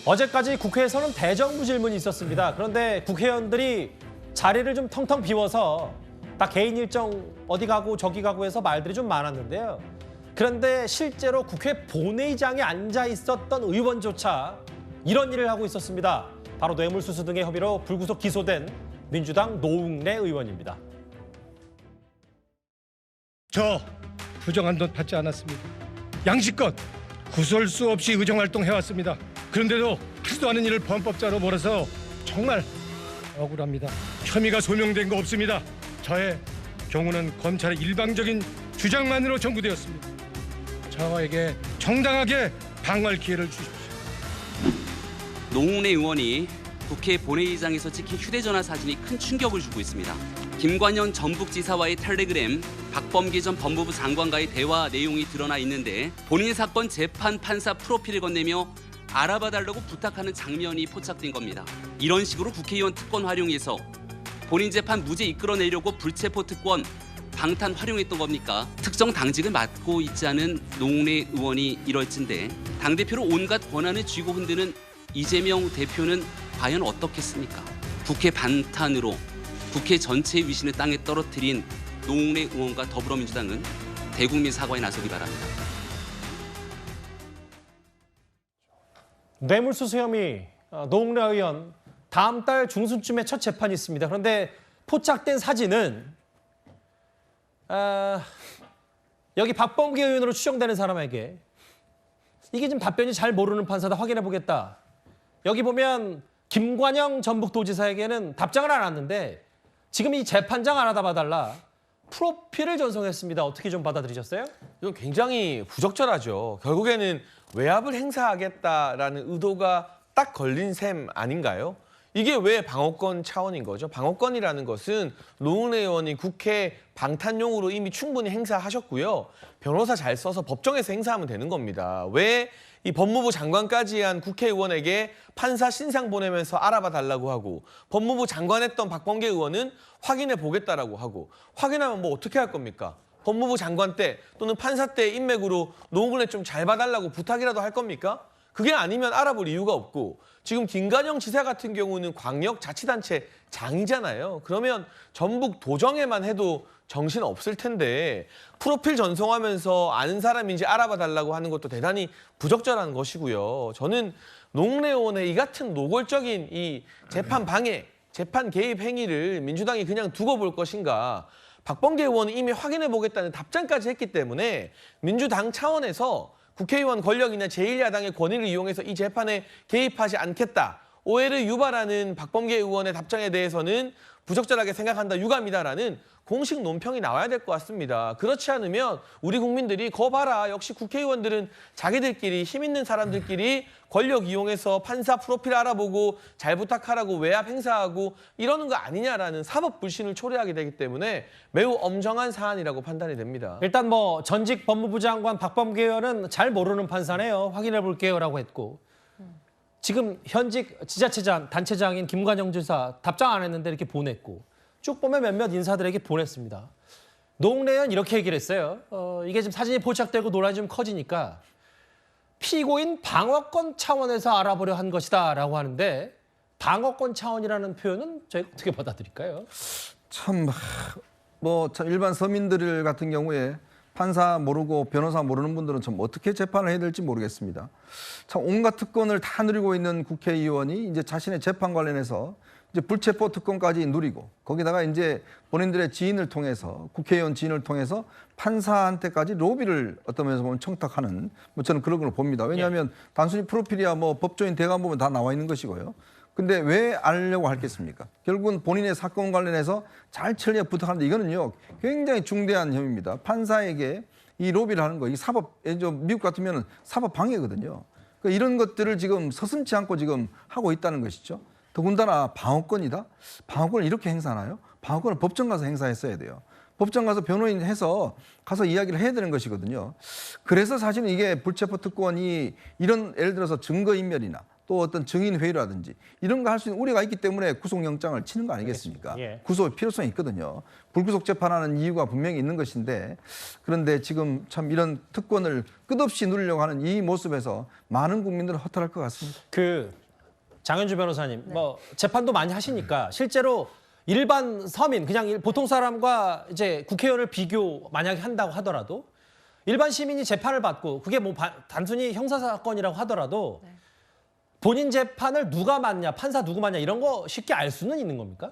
어제까지 국회에서는 대정부 질문이 있었습니다. 그런데 국회의원들이 자리를 좀 텅텅 비워서 다 개인 일정 어디 가고 저기 가고 해서 말들이 좀 많았는데요. 그런데 실제로 국회 본회의장에 앉아 있었던 의원조차 이런 일을 하고 있었습니다. 바로 뇌물수수 등의 혐의로 불구속 기소된 민주당 노웅래 의원입니다. 저 부정한 돈 받지 않았습니다. 양식껏 구설수 없이 의정활동 해왔습니다. 그런데도 하지도 않은 일을 범법자로 몰아서 정말 억울합니다. 혐의가 소명된 거 없습니다. 저의 경우는 검찰의 일방적인 주장만으로 청구되었습니다. 저에게 정당하게 방어할 기회를 주십시오. 노웅래 의원이 국회 본회의장에서 찍힌 휴대전화 사진이 큰 충격을 주고 있습니다. 김관영 전북지사와의 텔레그램, 박범계 전 법무부 장관과의 대화 내용이 드러나 있는데 본인 사건 재판 판사 프로필을 건네며 알아봐달라고 부탁하는 장면이 포착된 겁니다. 이런 식으로 국회의원 특권 활용해서 본인 재판 무죄 이끌어내려고 불체포 특권 방탄 활용했던 겁니까? 특정 당직을 맡고 있지 않은 노웅래 의원이 이럴진데 당대표로 온갖 권한을 쥐고 흔드는 이재명 대표는 과연 어떻겠습니까? 국회 반탄으로 국회 전체의 위신을 땅에 떨어뜨린 노웅래 의원과 더불어민주당은 대국민 사과에 나서기 바랍니다. 뇌물수수 혐의 노웅래 의원 다음 달 중순쯤에 첫 재판이 있습니다. 그런데 포착된 사진은 여기 박범계 의원으로 추정되는 사람에게 이게 좀 답변이 잘 모르는 판사다 확인해 보겠다. 여기 보면 김관영 전북도지사에게는 답장을 안 왔는데 지금 이 재판장 알아다 봐달라. 프로필을 전송했습니다. 어떻게 좀 받아들이셨어요? 이건 굉장히 부적절하죠. 결국에는 외압을 행사하겠다라는 의도가 딱 걸린 셈 아닌가요? 이게 왜 방어권 차원인 거죠? 방어권이라는 것은 노웅래 의원이 국회 방탄용으로 이미 충분히 행사하셨고요. 변호사 잘 써서 법정에서 행사하면 되는 겁니다. 왜 이 법무부 장관까지 한 국회의원에게 판사 신상 보내면서 알아봐 달라고 하고 법무부 장관했던 박범계 의원은 확인해 보겠다라고 하고 확인하면 뭐 어떻게 할 겁니까? 법무부 장관 때 또는 판사 때 인맥으로 노웅래 좀 잘 봐달라고 부탁이라도 할 겁니까? 그게 아니면 알아볼 이유가 없고 지금 김관영 지사 같은 경우는 광역자치단체 장이잖아요. 그러면 전북 도정에만 해도 정신 없을 텐데 프로필 전송하면서 아는 사람인지 알아봐 달라고 하는 것도 대단히 부적절한 것이고요. 저는 노웅래 의원의 이 같은 노골적인 이 재판 방해, 재판 개입 행위를 민주당이 그냥 두고 볼 것인가. 박범계 의원은 이미 확인해 보겠다는 답장까지 했기 때문에 민주당 차원에서 국회의원 권력이나 제1야당의 권위를 이용해서 이 재판에 개입하지 않겠다. 오해를 유발하는 박범계 의원의 답장에 대해서는 부적절하게 생각한다, 유감이다라는 공식 논평이 나와야 될 것 같습니다. 그렇지 않으면 우리 국민들이 거 봐라. 역시 국회의원들은 자기들끼리 힘 있는 사람들끼리 권력 이용해서 판사 프로필 알아보고 잘 부탁하라고 외압 행사하고 이러는 거 아니냐라는 사법 불신을 초래하게 되기 때문에 매우 엄정한 사안이라고 판단이 됩니다. 일단 뭐 전직 법무부 장관 박범계 의원은 잘 모르는 판사네요. 확인해 볼게요라고 했고 지금 현직 지자체장, 단체장인 김관영 지사 답장 안 했는데 이렇게 보냈고 쭉 보면 몇몇 인사들에게 보냈습니다. 노웅래 의원 이렇게 얘기를 했어요. 이게 지금 사진이 포착되고 논란이 좀 커지니까 피고인 방어권 차원에서 알아보려 한 것이다라고 하는데 방어권 차원이라는 표현은 저희가 어떻게 받아들일까요? 참 일반 서민들 같은 경우에 판사 모르고 변호사 모르는 분들은 참 어떻게 재판을 해야 될지 모르겠습니다. 참 온갖 특권을 다 누리고 있는 국회의원이 이제 자신의 재판 관련해서 이제 불체포 특권까지 누리고 거기다가 이제 본인들의 지인을 통해서 국회의원 지인을 통해서 판사한테까지 로비를 어떤 면에서 보면 청탁하는 저는 그런 걸 봅니다. 왜냐하면 단순히 프로필이야 법조인 대관 보면 다 나와 있는 것이고요. 근데 왜 알려고 하겠습니까? 결국은 본인의 사건 관련해서 잘 처리해 부탁하는데 이거는요 굉장히 중대한 혐의입니다. 판사에게 이 로비를 하는 거, 이 사법, 미국 같으면 사법 방해거든요. 그러니까 이런 것들을 지금 서슴지 않고 지금 하고 있다는 것이죠. 더군다나 방어권이다? 방어권을 이렇게 행사하나요? 방어권을 법정 가서 행사했어야 돼요. 법정 가서 변호인 해서 가서 이야기를 해야 되는 것이거든요. 그래서 사실은 이게 불체포 특권이 이런 예를 들어서 증거인멸이나 또 어떤 증인 회의라든지 이런 거 할 수 있는 우려가 있기 때문에 구속영장을 치는 거 아니겠습니까? 예. 구속 필요성이 있거든요. 불구속 재판하는 이유가 분명히 있는 것인데 그런데 지금 참 이런 특권을 끝없이 누리려고 하는 이 모습에서 많은 국민들은 허탈할 것 같습니다. 그 장현주 변호사님, 뭐 재판도 많이 하시니까 실제로 일반 서민, 그냥 보통 사람과 이제 국회의원을 비교 만약에 한다고 하더라도 일반 시민이 재판을 받고 그게 뭐 단순히 형사 사건이라고 하더라도 본인 재판을 누가 맡냐, 판사 누구 맡냐 이런 거 쉽게 알 수는 있는 겁니까?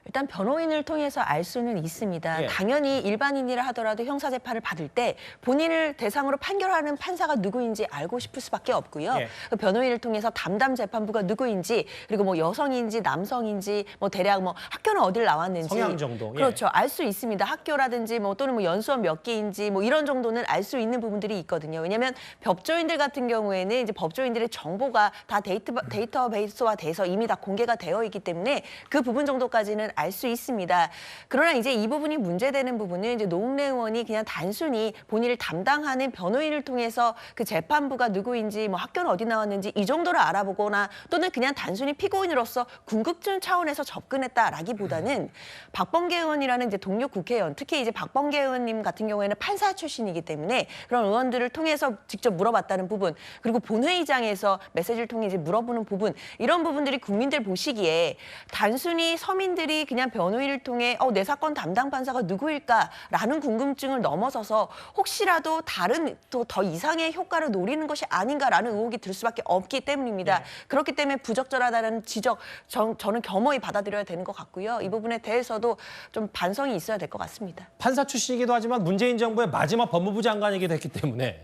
일단 변호인을 통해서 알 수는 있습니다. 예. 당연히 일반인이라 하더라도 형사재판을 받을 때 본인을 대상으로 판결하는 판사가 누구인지 알고 싶을 수밖에 없고요. 예. 그 변호인을 통해서 담당 재판부가 누구인지 그리고 뭐 여성인지 남성인지 뭐 대략 뭐 학교는 어딜 나왔는지 성향 정도. 예. 그렇죠. 알 수 있습니다. 학교라든지 뭐 또는 뭐 연수원 몇 개인지 뭐 이런 정도는 알 수 있는 부분들이 있거든요. 왜냐하면 법조인들 같은 경우에는 이제 법조인들의 정보가 다 데이터베이스화 돼서 이미 다 공개가 되어 있기 때문에 그 부분 정도까지는 알 수 있습니다. 그러나 이제 이 부분이 문제되는 부분은 이제 노웅래 의원이 그냥 단순히 본인을 담당하는 변호인을 통해서 그 재판부가 누구인지 뭐 학교는 어디 나왔는지 이 정도를 알아보거나 또는 그냥 단순히 피고인으로서 궁극적 차원에서 접근했다라기보다는 박범계 의원이라는 이제 동료 국회의원, 특히 이제 박범계 의원님 같은 경우에는 판사 출신이기 때문에 그런 의원들을 통해서 직접 물어봤다는 부분, 그리고 본회의장에서 메시지를 통해 이제 물어보는 부분, 이런 부분들이 국민들 보시기에 단순히 서민들이 그냥 변호인을 통해 내 사건 담당 판사가 누구일까라는 궁금증을 넘어서서 혹시라도 다른 또 더 이상의 효과를 노리는 것이 아닌가라는 의혹이 들 수밖에 없기 때문입니다. 그렇기 때문에 부적절하다는 지적 저는 겸허히 받아들여야 되는 것 같고요. 이 부분에 대해서도 좀 반성이 있어야 될 것 같습니다. 판사 출신이기도 하지만 문재인 정부의 마지막 법무부 장관이기도 했기 때문에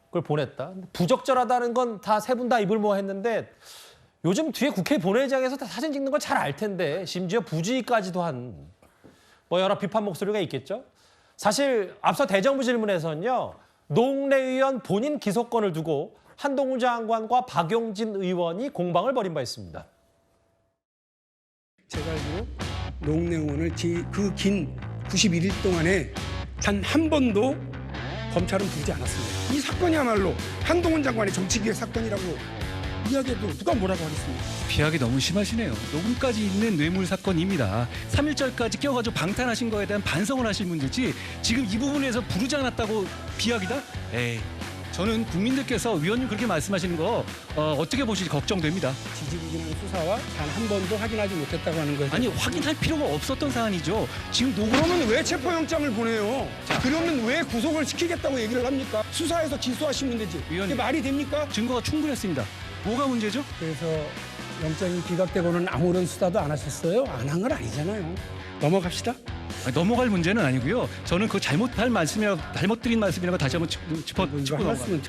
그걸 보냈다. 부적절하다는 건 다 세 분 다 입을 모았는데 요즘 뒤에 국회 본회의장에서 다 사진 찍는 걸 잘 알 텐데 심지어 부주의까지도 한 뭐 여러 비판 목소리가 있겠죠. 사실 앞서 대정부 질문에서는요. 노웅래 의원 본인 기소권을 두고 한동훈 장관과 박용진 의원이 공방을 벌인 바 있습니다. 제가 알기로 노웅래 의원을 그 긴 91일 동안에 단 한 번도 검찰은 부르지 않았습니다. 이 사건이야말로 한동훈 장관의 정치기획 사건이라고 이야기해도 누가 뭐라고 하겠습니까? 비하기 너무 심하시네요. 녹음까지 있는 뇌물 사건입니다. 3.1절까지 껴가지고 방탄하신 거에 대한 반성을 하실 문제지 지금 이 부분에서 부르지 않았다고 비하기다? 에이, 저는 국민들께서 위원님 그렇게 말씀하시는 거 어떻게 보실지 걱정됩니다. 지지부진한 수사와 단 한 번도 확인하지 못했다고 하는 거예요. 아니 확인할 필요가 없었던 사안이죠. 지금 녹음 그러면 왜 체포영장을 보내요? 그러면 왜 구속을 시키겠다고 얘기를 합니까? 수사해서 기소하시면 되지. 위원님. 이게 말이 됩니까? 증거가 충분했습니다. 뭐가 문제죠? 그래서 영장이 기각되고는 아무런 수사도 안 하셨어요? 안 한 건 아니잖아요. 넘어갑시다. 아니, 넘어갈 문제는 아니고요. 저는 그 잘못드린 말씀이라고 다시 한번 짚고 이거 한 말씀은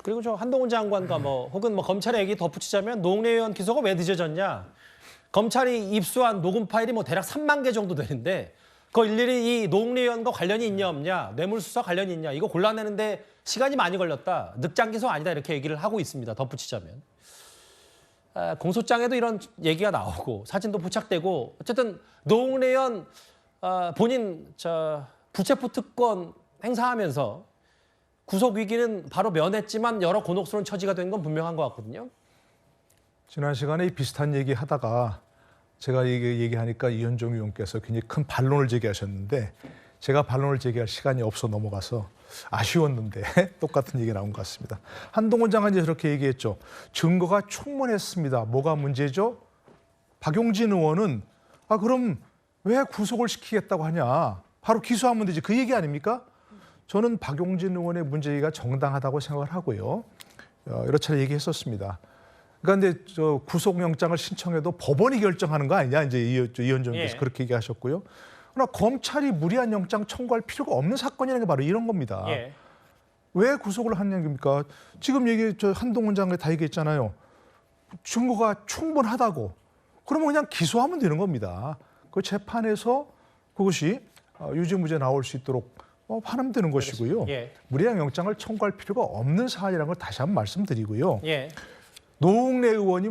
그리고 저 한동훈 장관과 혹은 검찰의 얘기 덧붙이자면 노웅래 의원 기소가 왜 늦어졌냐. 검찰이 입수한 녹음 파일이 대략 3만 개 정도 되는데 그거 일일이 이 노웅래 의원과 관련이 있냐 없냐, 뇌물수사 관련이 있냐 이거 골라내는데 시간이 많이 걸렸다. 늑장 기소 아니다 이렇게 얘기를 하고 있습니다. 덧붙이자면. 공소장에도 이런 얘기가 나오고 사진도 포착되고 어쨌든 노웅래 의원 본인 부체포 특권 행사하면서 구속 위기는 바로 면했지만 여러 곤혹스러운 처지가 된 건 분명한 것 같거든요. 지난 시간에 이 비슷한 얘기 하다가 제가 얘기하니까 이현종 의원께서 굉장히 큰 반론을 제기하셨는데 제가 반론을 제기할 시간이 없어 넘어가서 아쉬웠는데 똑같은 얘기 나온 것 같습니다. 한동훈 장관이 저렇게 얘기했죠. 증거가 충분했습니다. 뭐가 문제죠? 박용진 의원은 그럼 왜 구속을 시키겠다고 하냐. 바로 기소하면 되지. 그 얘기 아닙니까? 저는 박용진 의원의 문제가 정당하다고 생각을 하고요. 여러 차례 얘기했었습니다. 그러니까 근데 구속영장을 신청해도 법원이 결정하는 거 아니냐 이제 이현정께서 그렇게 얘기하셨고요. 그러나 검찰이 무리한 영장 청구할 필요가 없는 사건이라는 게 바로 이런 겁니다. 왜 구속을 하는 겁니까? 지금 한동훈 장관이 다 얘기했잖아요. 증거가 충분하다고. 그러면 그냥 기소하면 되는 겁니다. 그 재판에서 그것이 유죄무죄 나올 수 있도록 하면 되는 것이고요. 무리한 영장을 청구할 필요가 없는 사안이라는 걸 다시 한번 말씀드리고요. 노웅래 의원이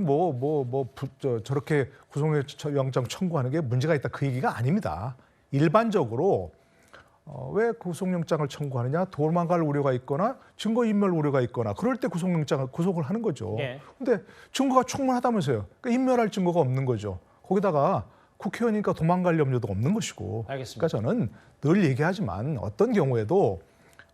저렇게 구속영장 청구하는 게 문제가 있다 그 얘기가 아닙니다. 일반적으로 왜 구속영장을 청구하느냐? 도망갈 우려가 있거나 증거인멸 우려가 있거나 그럴 때 구속을 하는 거죠. 예. 근데 증거가 충분하다면서요. 그러니까 인멸할 증거가 없는 거죠. 거기다가 국회의원이니까 도망갈 염려도 없는 것이고. 알겠습니다. 그러니까 저는 늘 얘기하지만 어떤 경우에도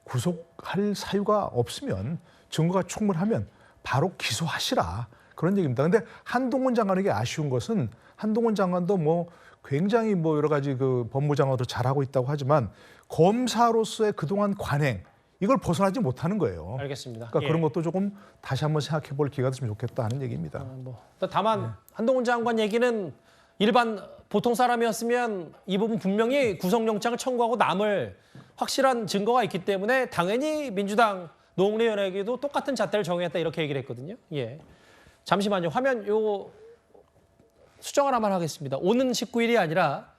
구속할 사유가 없으면 증거가 충분하면 바로 기소하시라. 그런 얘기입니다. 근데 한동훈 장관에게 아쉬운 것은 한동훈 장관도 뭐 굉장히 뭐 여러 가지 그 법무장관으로 잘하고 있다고 하지만 검사로서의 그동안 관행 이걸 벗어나지 못하는 거예요. 알겠습니다. 그러니까 예. 그런 것도 조금 다시 한번 생각해 볼 기회가 됐으면 좋겠다 하는 얘기입니다. 다만 한동훈 장관 얘기는 일반 보통 사람이었으면 이 부분 분명히 구속영장을 청구하고 남을 확실한 증거가 있기 때문에 당연히 민주당 노웅래 의원에게도 똑같은 잣대를 정했다 이렇게 얘기를 했거든요. 예. 잠시만요. 화면 요 수정 하나만 하겠습니다. 오는 19일이 아니라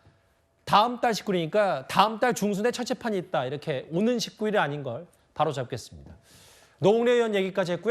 다음 달 19일이니까 다음 달 중순에 첫 재판이 있다. 이렇게 오는 19일이 아닌 걸 바로 잡겠습니다. 노웅래 의원 얘기까지 했고요.